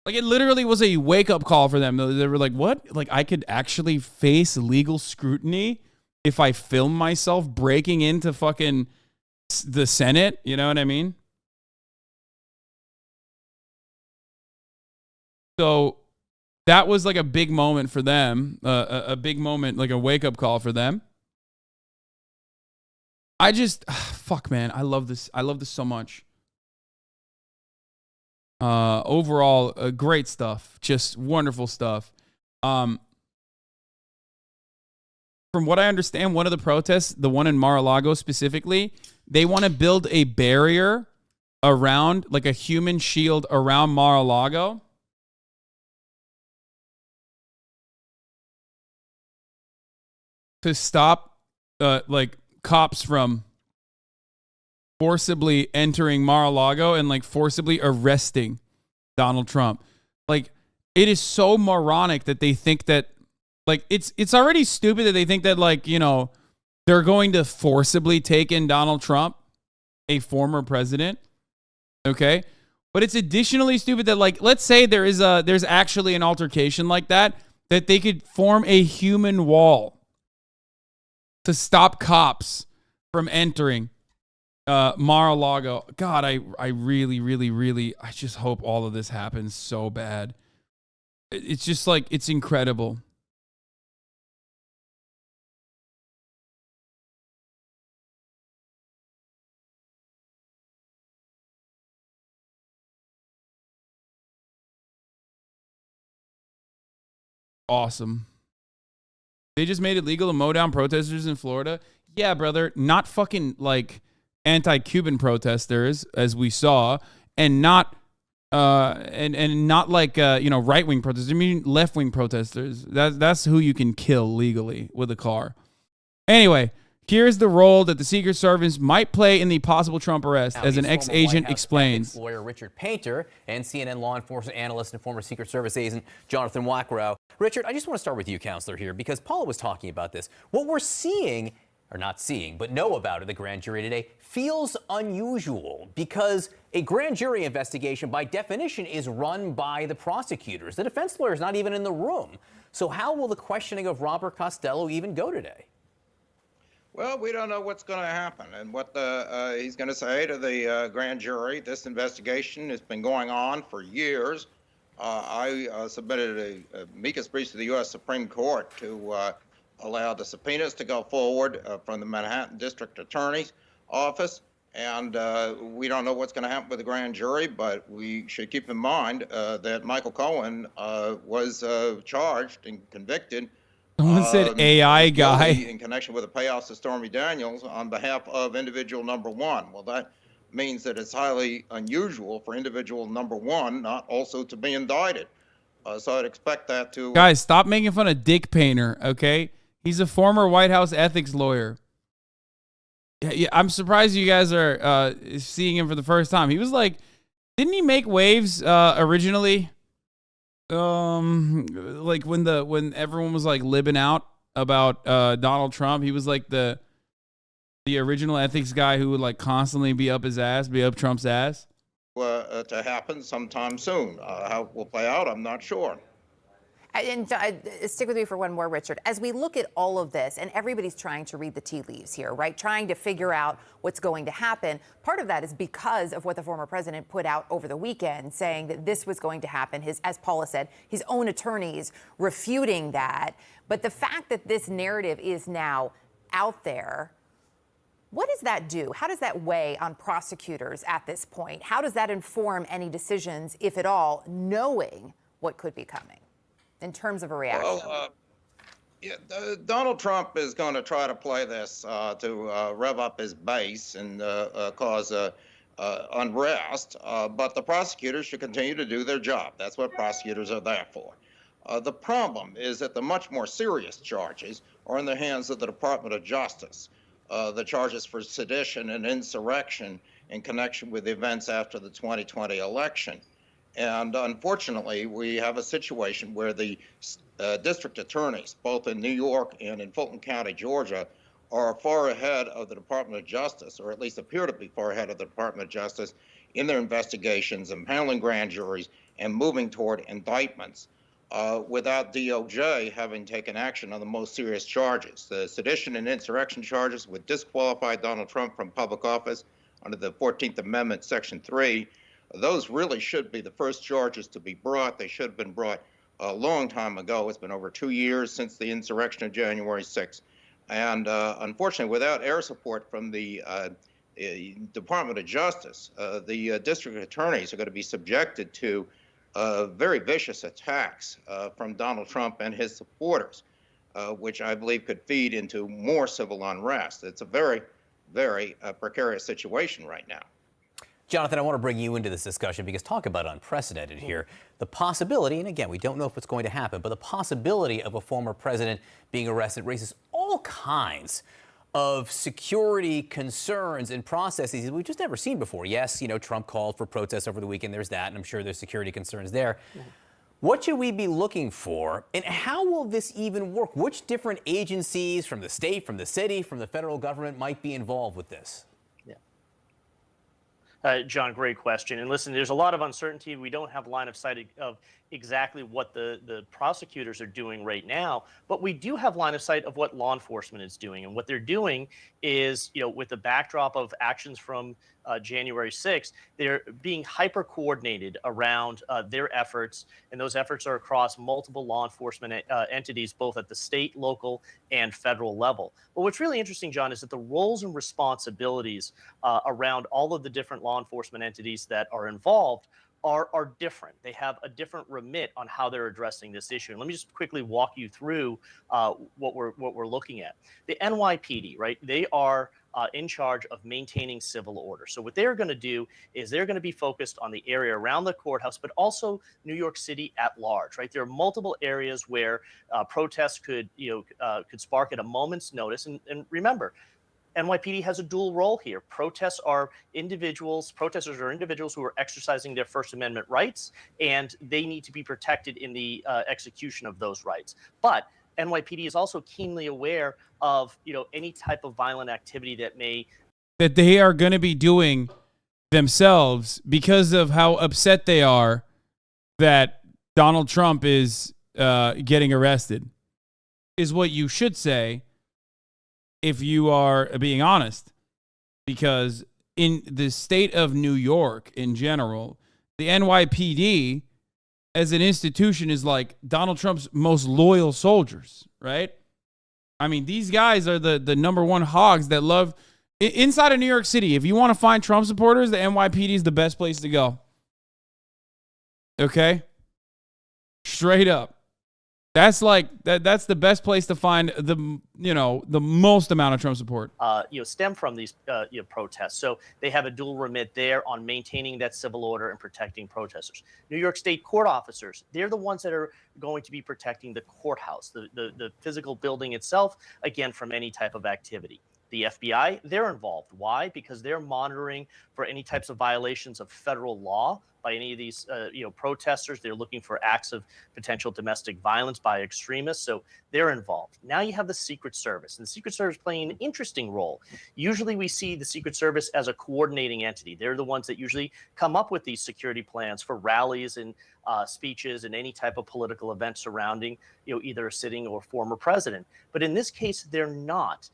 A: It literally was a wake-up call for them. They were like, what? I could actually face legal scrutiny if I film myself breaking into fucking the Senate? You know what I mean? So that was a big moment for them, a big moment, a wake-up call for them. Fuck, man. I love this. I love this so much. Overall, great stuff. Just wonderful stuff. From what I understand, one of the protests, the one in Mar-a-Lago specifically, they want to build a barrier around, like a human shield around Mar-a-Lago. To stop, like, cops from forcibly entering Mar-a-Lago and, like, forcibly arresting Donald Trump. Like, it is so moronic that they think that, like, it's already stupid that they think that, like, you know, they're going to forcibly take in Donald Trump, a former president. Okay? But it's additionally stupid that, like, let's say there's actually an altercation like that they could form a human wall to stop cops from entering Mar-a-Lago. God, I really, really, really, I just hope all of this happens so bad. It's just like, it's incredible. Awesome. They just made it legal to mow down protesters in Florida. Yeah, brother, not fucking like anti-Cuban protesters, as we saw, and not not like right-wing protesters. I mean left-wing protesters. That's who you can kill legally with a car. Anyway, here's the role that the Secret Service might play in the possible Trump arrest, as an ex-agent explains.
N: Lawyer Richard Painter and CNN law enforcement analyst and former Secret Service agent Jonathan Wackrow. Richard, I just want to start with you, counselor, here, because Paula was talking about this. What we're seeing, or not seeing, but know about at the grand jury today feels unusual because a grand jury investigation, by definition, is run by the prosecutors. The defense lawyer is not even in the room. So how will the questioning of Robert Costello even go today?
O: Well, we don't know what's going to happen and what he's going to say to the grand jury. This investigation has been going on for years. I submitted a amicus brief to the U.S. Supreme Court to allow the subpoenas to go forward from the Manhattan District Attorney's Office. And we don't know what's going to happen with the grand jury, but we should keep in mind that Michael Cohen was charged and convicted.
A: Someone said AI guy.
O: In connection with the payoffs of Stormy Daniels on behalf of individual number one. Well, that means that it's highly unusual for individual number one not also to be indicted. So I'd expect that to...
A: Guys, stop making fun of Dick Painter, okay? He's a former White House ethics lawyer. Yeah, I'm surprised you guys are seeing him for the first time. He was like, didn't he make waves originally? Like when everyone was like libbing out about Donald Trump, he was like the original ethics guy who would like constantly be up Trump's ass.
O: To happen sometime soon. How it will play out, I'm not sure.
P: And stick with me for one more, Richard. As we look at all of this, and everybody's trying to read the tea leaves here, right? Trying to figure out what's going to happen. Part of that is because of what the former president put out over the weekend, saying that this was going to happen. As Paula said, his own attorneys refuting that. But the fact that this narrative is now out there, what does that do? How does that weigh on prosecutors at this point? How does that inform any decisions, if at all, knowing what could be coming? In terms of a reaction?
O: Well, Donald Trump is going to try to play this to rev up his base and cause unrest, but the prosecutors should continue to do their job. That's what prosecutors are there for. The problem is that the much more serious charges are in the hands of the Department of Justice. The charges for sedition and insurrection in connection with events after the 2020 election. And unfortunately, we have a situation where the district attorneys, both in New York and in Fulton County, Georgia, are far ahead of the Department of Justice, or at least appear to be far ahead of the Department of Justice in their investigations and handling grand juries and moving toward indictments without DOJ having taken action on the most serious charges. The sedition and insurrection charges would disqualify Donald Trump from public office under the 14th Amendment, Section 3. Those really should be the first charges to be brought. They should have been brought a long time ago. It's been over 2 years since the insurrection of January 6th. And unfortunately, without air support from the Department of Justice, the district attorneys are going to be subjected to very vicious attacks from Donald Trump and his supporters, which I believe could feed into more civil unrest. It's a very very precarious situation right now.
N: Jonathan, I want to bring you into this discussion because talk about unprecedented here. The possibility, and again, we don't know if it's going to happen, but the possibility of a former president being arrested raises all kinds of security concerns and processes that we've just never seen before. Yes, Trump called for protests over the weekend. There's that, and I'm sure there's security concerns there. What should we be looking for, and how will this even work? Which different agencies from the state, from the city, from the federal government might be involved with this?
Q: John, great question. And listen, there's a lot of uncertainty. We don't have line of sight of exactly what the prosecutors are doing right now, but we do have line of sight of what law enforcement is doing. And what they're doing is, with the backdrop of actions from January 6th, they're being hyper coordinated around their efforts. And those efforts are across multiple law enforcement entities, both at the state, local, and federal level. But what's really interesting, John, is that the roles and responsibilities around all of the different law enforcement entities that are involved are different. They have a different remit on how they're addressing this issue. And let me just quickly walk you through what we're looking at. The NYPD, right? They are in charge of maintaining civil order. So what they're going to do is they're going to be focused on the area around the courthouse, but also New York City at large, right? There are multiple areas where protests could spark at a moment's notice. And remember, NYPD has a dual role here. Protesters are individuals who are exercising their First Amendment rights, and they need to be protected in the execution of those rights. But NYPD is also keenly aware of, any type of violent activity that
A: they are going to be doing themselves because of how upset they are that Donald Trump is getting arrested, is what you should say if you are being honest. Because in the state of New York in general, the NYPD as an institution is like Donald Trump's most loyal soldiers, right? I mean, these guys are the number one hogs that love inside of New York City. If you want to find Trump supporters, the NYPD is the best place to go. Okay? Straight up. That's like that's the best place to find the most amount of Trump support.
Q: Stem from these protests. So they have a dual remit there on maintaining that civil order and protecting protesters. New York State court officers, they're the ones that are going to be protecting the courthouse, the physical building itself, again, from any type of activity. The FBI, they're involved. Why? Because they're monitoring for any types of violations of federal law by any of these protesters. They're looking for acts of potential domestic violence by extremists. So they're involved. Now you have the Secret Service, and the Secret Service playing an interesting role. Usually we see the Secret Service as a coordinating entity. They're the ones that usually come up with these security plans for rallies and speeches and any type of political event surrounding either a sitting or former president. But in this case, they're not.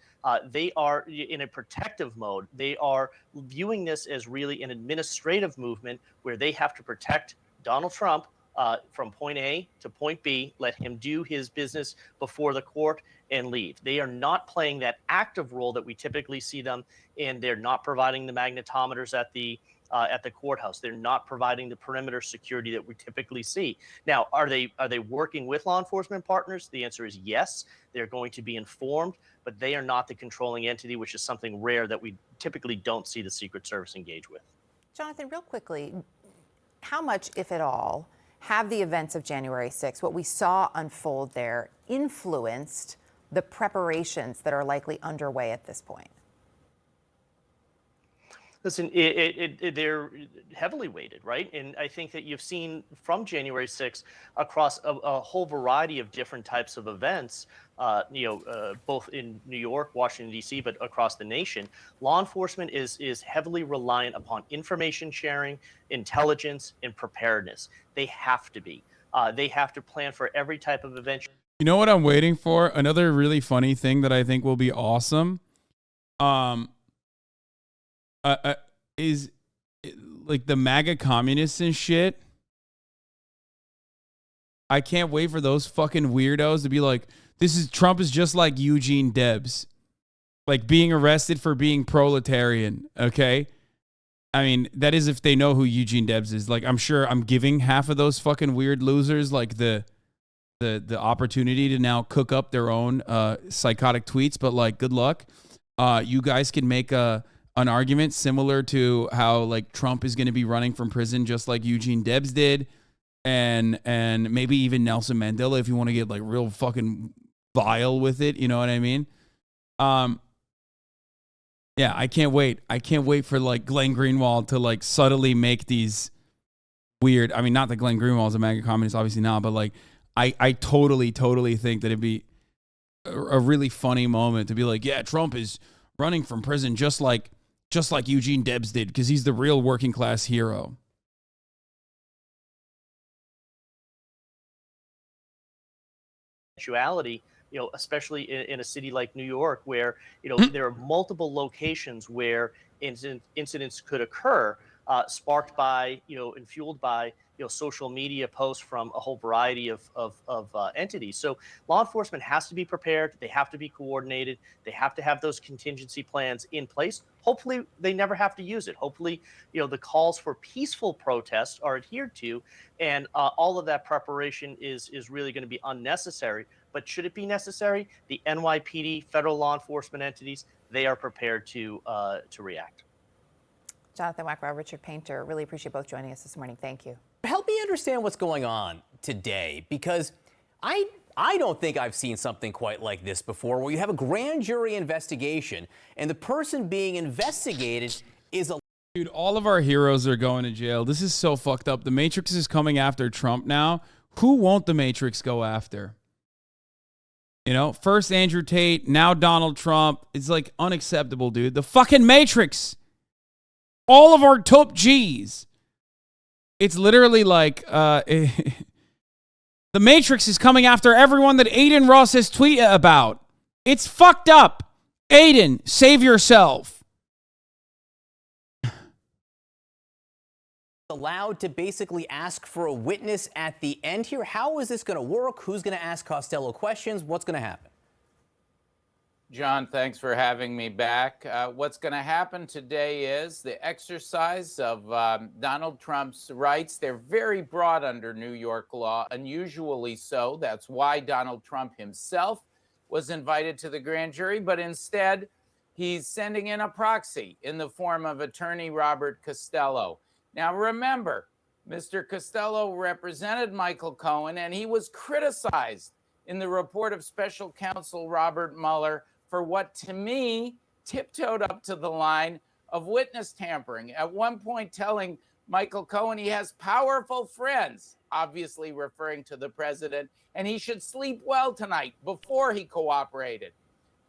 Q: They are in a protective mode. They are viewing this as really an administrative movement where they have to protect Donald Trump from point A to point B, let him do his business before the court and leave. They are not playing that active role that we typically see them in. They're not providing the magnetometers at the courthouse. They're not providing the perimeter security that we typically see. Now, are they working with law enforcement partners? The answer is yes. They're going to be informed, but they are not the controlling entity, which is something rare that we typically don't see the Secret Service engage with.
P: Jonathan, real quickly, how much, if at all, have the events of January 6th, what we saw unfold there, influenced the preparations that are likely underway at this point?
Q: Listen, they're heavily weighted, right? And I think that you've seen from January 6th across a whole variety of different types of events, both in New York, Washington, D.C., but across the nation. Law enforcement is heavily reliant upon information sharing, intelligence, and preparedness. They have to be. They have to plan for every type of event.
A: You know what I'm waiting for? Another really funny thing that I think will be awesome. Is like the MAGA communists and shit. I can't wait for those fucking weirdos to be like, Trump is just like Eugene Debs, like being arrested for being proletarian. Okay. I mean, that is if they know who Eugene Debs is. Like, I'm sure I'm giving half of those fucking weird losers like the opportunity to now cook up their own psychotic tweets, but like, good luck. You guys can make an argument similar to how like Trump is going to be running from prison, just like Eugene Debs did, and maybe even Nelson Mandela, if you want to get like real fucking vile with it. You know what I mean? Yeah, I can't wait. I can't wait for like Glenn Greenwald to like subtly make these weird. I mean, not that Glenn Greenwald is a MAGA communist, obviously not, but like I totally think that it'd be a really funny moment to be like, yeah, Trump is running from prison just like Eugene Debs did, because he's the real working class hero.
Q: Actuality, especially in a city like New York, where there are multiple locations where incidents could occur, sparked by and fueled by social media posts from a whole variety of entities. So law enforcement has to be prepared. They have to be coordinated. They have to have those contingency plans in place. Hopefully, they never have to use it. Hopefully, the calls for peaceful protests are adhered to, and all of that preparation is really going to be unnecessary. But should it be necessary, the NYPD, federal law enforcement entities, they are prepared to react.
P: Jonathan Wackrow, Richard Painter, really appreciate both joining us this morning. Thank you.
N: Help me understand what's going on today, because I don't think I've seen something quite like this before, where you have a grand jury investigation and the person being investigated is a...
A: Dude, all of our heroes are going to jail. This is so fucked up. The Matrix is coming after Trump now. Who won't the Matrix go after? First Andrew Tate, now Donald Trump. It's like unacceptable, dude. The fucking Matrix. All of our top G's. It's literally like the Matrix is coming after everyone that Aiden Ross has tweeted about. It's fucked up. Aiden, save yourself.
N: Allowed to basically ask for a witness at the end here. How is this going to work? Who's going to ask Costello questions? What's going to happen?
R: John, thanks for having me back. What's going to happen today is the exercise of Donald Trump's rights. They're very broad under New York law, unusually so. That's why Donald Trump himself was invited to the grand jury, but instead he's sending in a proxy in the form of attorney Robert Costello. Now, remember, Mr. Costello represented Michael Cohen, and he was criticized in the report of special counsel Robert Mueller for what, to me, tiptoed up to the line of witness tampering. At one point telling Michael Cohen he has powerful friends, obviously referring to the president, and he should sleep well tonight before he cooperated.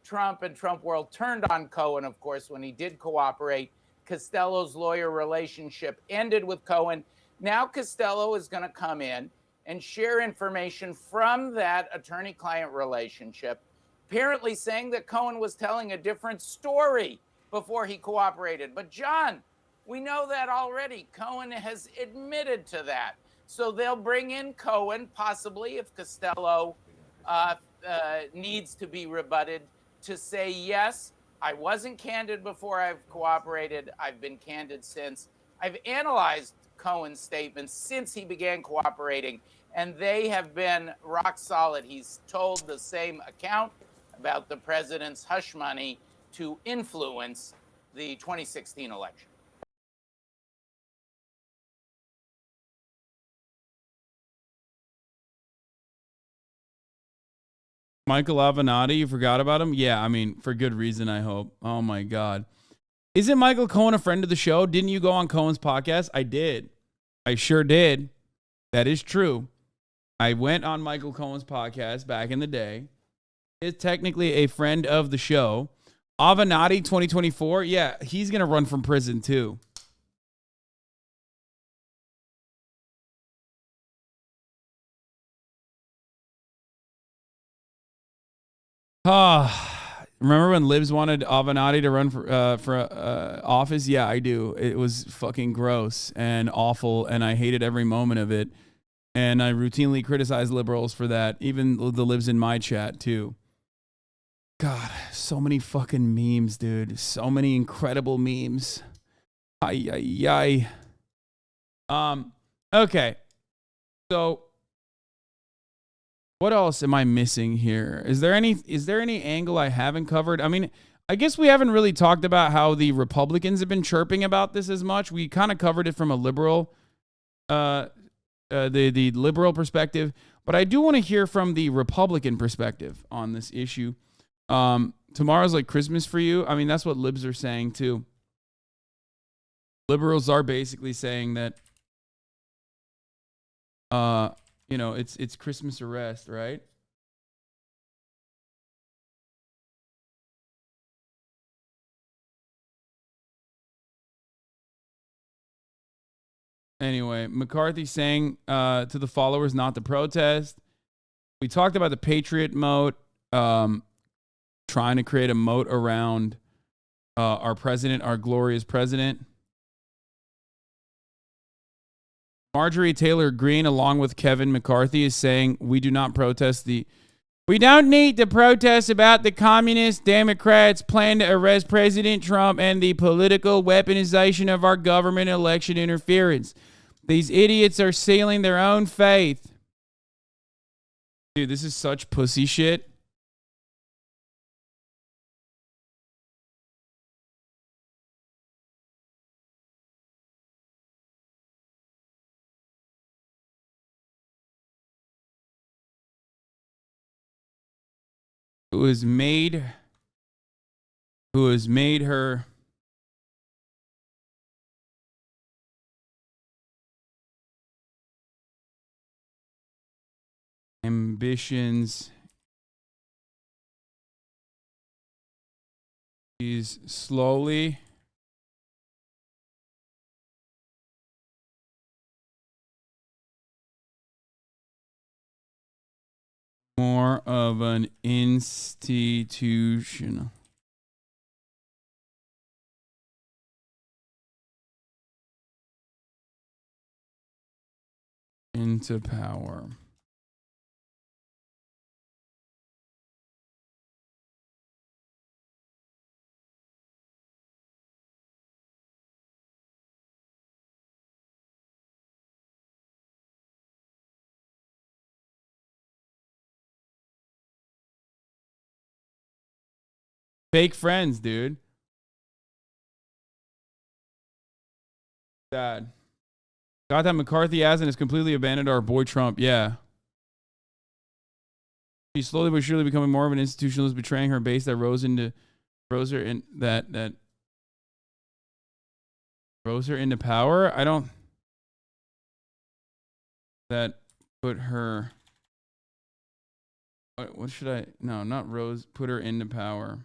R: Trump and Trump World turned on Cohen, of course, when he did cooperate. Costello's lawyer relationship ended with Cohen. Now Costello is going to come in and share information from that attorney-client relationship, apparently saying that Cohen was telling a different story before he cooperated. But John, we know that already. Cohen has admitted to that. So they'll bring in Cohen, possibly, if Costello needs to be rebutted, to say, yes, I wasn't candid before I've cooperated. I've been candid since. I've analyzed Cohen's statements since he began cooperating, and they have been rock solid. He's told the same account about the president's hush money to influence the 2016 election.
A: Michael Avenatti, you forgot about him? Yeah, I mean, for good reason, I hope. Oh, my God. Isn't Michael Cohen a friend of the show? Didn't you go on Cohen's podcast? I did. I sure did. That is true. I went on Michael Cohen's podcast back in the day. Is technically a friend of the show. Avenatti 2024, yeah, he's going to run from prison too. Remember when Libs wanted Avenatti to run for office? Yeah, I do. It was fucking gross and awful, and I hated every moment of it. And I routinely criticize liberals for that, even the Libs in my chat too. God, so many fucking memes, dude. So many incredible memes. Okay. So what else am I missing here? Is there any angle I haven't covered? I mean, I guess we haven't really talked about how the Republicans have been chirping about this as much. We kind of covered it from a liberal, the liberal perspective, but I do want to hear from the Republican perspective on this issue. Tomorrow's like Christmas for you. I mean, that's what libs are saying too. Liberals are basically saying that, it's Christmas arrest, right? Anyway, McCarthy saying to the followers not to protest. We talked about the Patriot moat, trying to create a moat around our president, our glorious president. Marjorie Taylor Greene, along with Kevin McCarthy, is saying we do not protest we don't need to protest about the communist Democrats' plan to arrest President Trump and the political weaponization of our government election interference. These idiots are sealing their own faith. Dude, this is such pussy shit. Who has made her ambitions. She's slowly more of an institutional into power. Fake friends, dude. Sad. Got that McCarthy has completely abandoned our boy Trump. Yeah. She's slowly but surely becoming more of an institutionalist, betraying her base that rose her into power. That put her. What should I? No, not rose. Put her into power.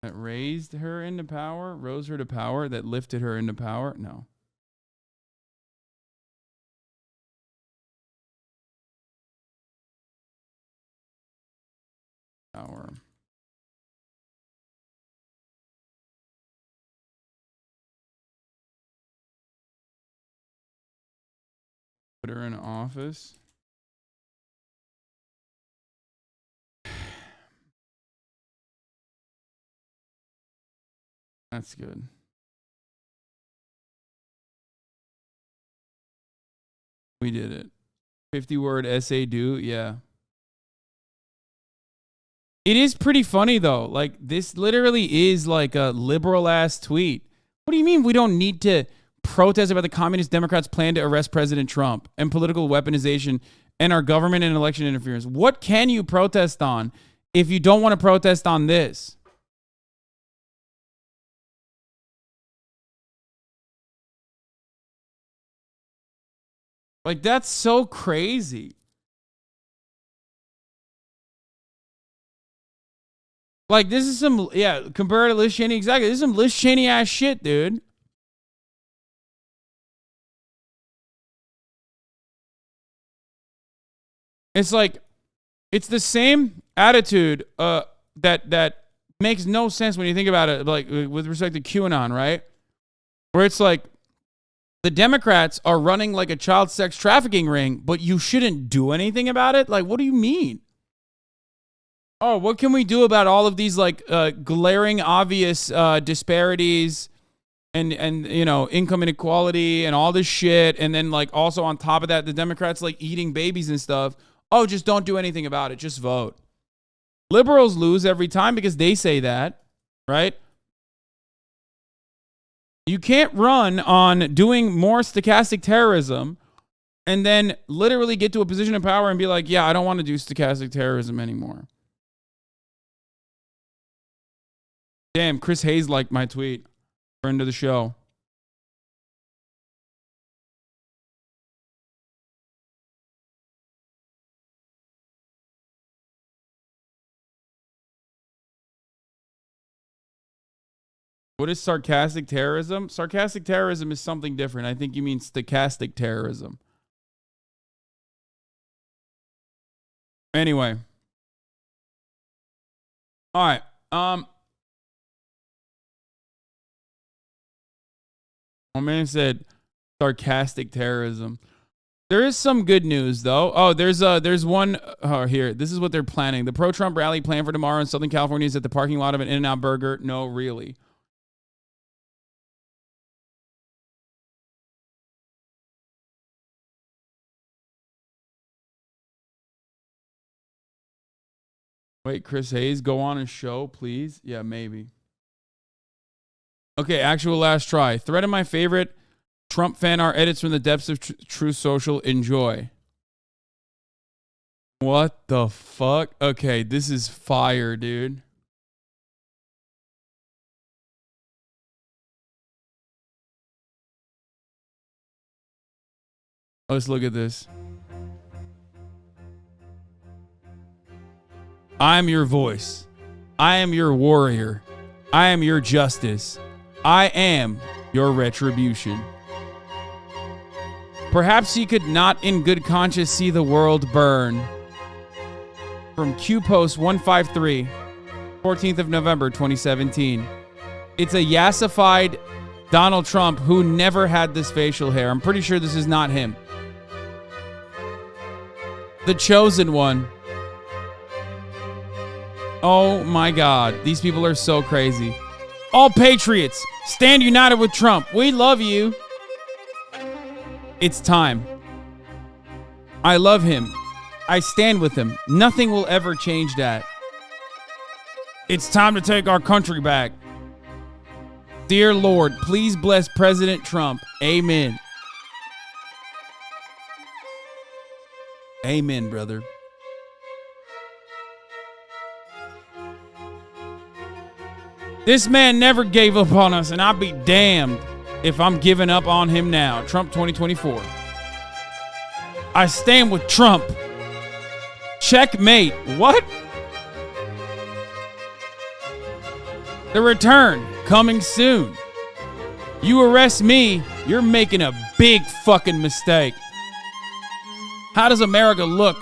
A: That raised her into power, rose her to power, that lifted her into power? No. Power. Put her in office. That's good. We did it. 50-word essay do, yeah. It is pretty funny, though. Like, this literally is like a liberal-ass tweet. What do you mean we don't need to protest about the Communist Democrats' plan to arrest President Trump and political weaponization and our government and election interference? What can you protest on if you don't want to protest on this? Like, that's so crazy. Like, this is some, compared to Liz Cheney, exactly. This is some Liz Cheney ass shit, dude. It's like, it's the same attitude that makes no sense when you think about it, like, with respect to QAnon, right? Where it's like, the Democrats are running like a child sex trafficking ring, but you shouldn't do anything about it? Like, what do you mean? Oh, what can we do about all of these like glaring, obvious disparities and income inequality and all this shit? And then like also on top of that, the Democrats like eating babies and stuff. oh, just don't do anything about it. Just vote. Liberals lose every time because they say that, right? You can't run on doing more stochastic terrorism and then literally get to a position of power and be like, yeah, I don't want to do stochastic terrorism anymore. Damn, Chris Hayes liked my tweet. Friend of the show. What is sarcastic terrorism? Sarcastic terrorism is something different. I think you mean stochastic terrorism. Anyway. All right. My man said sarcastic terrorism. There is some good news, though. Oh, there's one here. This is what they're planning. The pro-Trump rally planned for tomorrow in Southern California is at the parking lot of an In-N-Out Burger. No, really. Wait, Chris Hayes, go on a show, please? Yeah, maybe. Okay, actual last try. Thread of my favorite Trump fan art edits from the depths of Truth Social. Enjoy. What the fuck? Okay, this is fire, dude. Let's look at this. I am your voice. I am your warrior. I am your justice. I am your retribution. Perhaps you could not in good conscience see the world burn. From Q Post 153, 14th of November, 2017. It's a yassified Donald Trump who never had this facial hair. I'm pretty sure this is not him. The chosen one. Oh my God. These people are so crazy. All patriots, stand united with Trump. We love you. It's time. I love him. I stand with him. Nothing will ever change that. It's time to take our country back. Dear Lord, please bless President Trump. Amen. Amen, brother. This man never gave up on us, and I'll be damned if I'm giving up on him now. Trump 2024. I stand with Trump. Checkmate. What? The return coming soon. You arrest me, you're making a big fucking mistake. How does America look?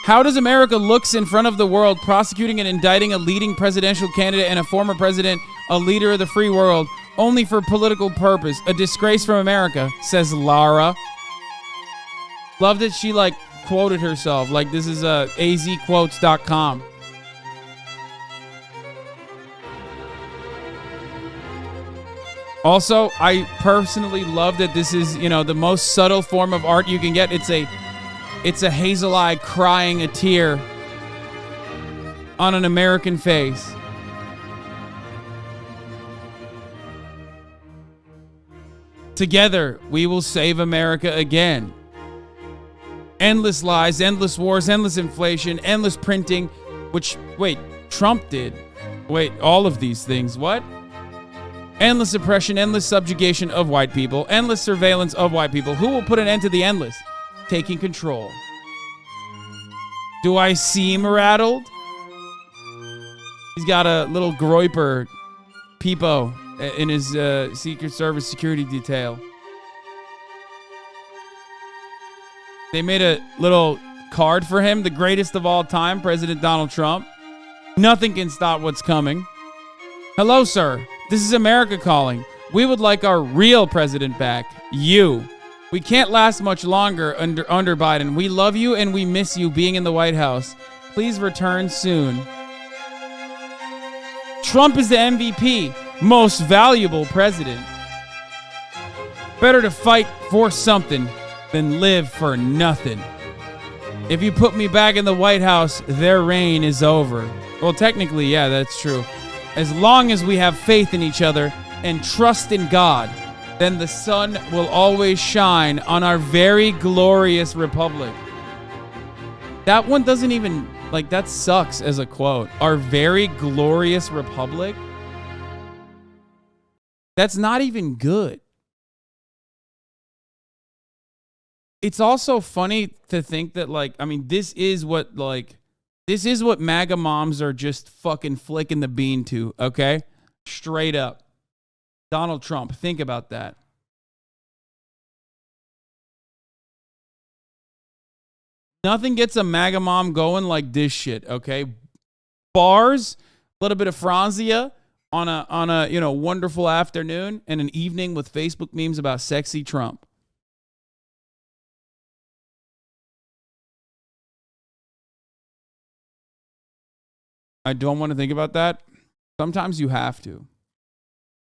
A: How does America looks in front of the world prosecuting and indicting a leading presidential candidate and a former president, a leader of the free world, only for political purpose? A disgrace from America, says Lara. Love that she quoted herself. Like this is azquotes.com. Also, I personally love that this is, the most subtle form of art you can get. It's a hazel eye crying a tear on an American face. Together, we will save America again. Endless lies, endless wars, endless inflation, endless printing, Trump did. All of these things. What? Endless oppression, endless subjugation of white people, endless surveillance of white people. Who will put an end to the endless? Taking control. Do I seem rattled? He's got a little Groiper peepo in his Secret Service security detail. They made a little card for him, the greatest of all time, President Donald Trump. Nothing can stop what's coming. Hello, sir. This is America calling. We would like our real president back. You. We can't last much longer under Biden. We love you and we miss you being in the White House. Please return soon. Trump is the MVP, most valuable president. Better to fight for something than live for nothing. If you put me back in the White House, their reign is over. Well, technically, yeah, that's true. As long as we have faith in each other and trust in God, then the sun will always shine on our very glorious republic. That one doesn't even, like, that sucks as a quote. Our very glorious republic. That's not even good. It's also funny to think that, like, I mean, this is what MAGA moms are just fucking flicking the bean to, okay? Straight up. Donald Trump, think about that. Nothing gets a MAGA mom going like this shit, okay? Bars, a little bit of Franzia on a wonderful afternoon, and an evening with Facebook memes about sexy Trump. I don't want to think about that. Sometimes you have to.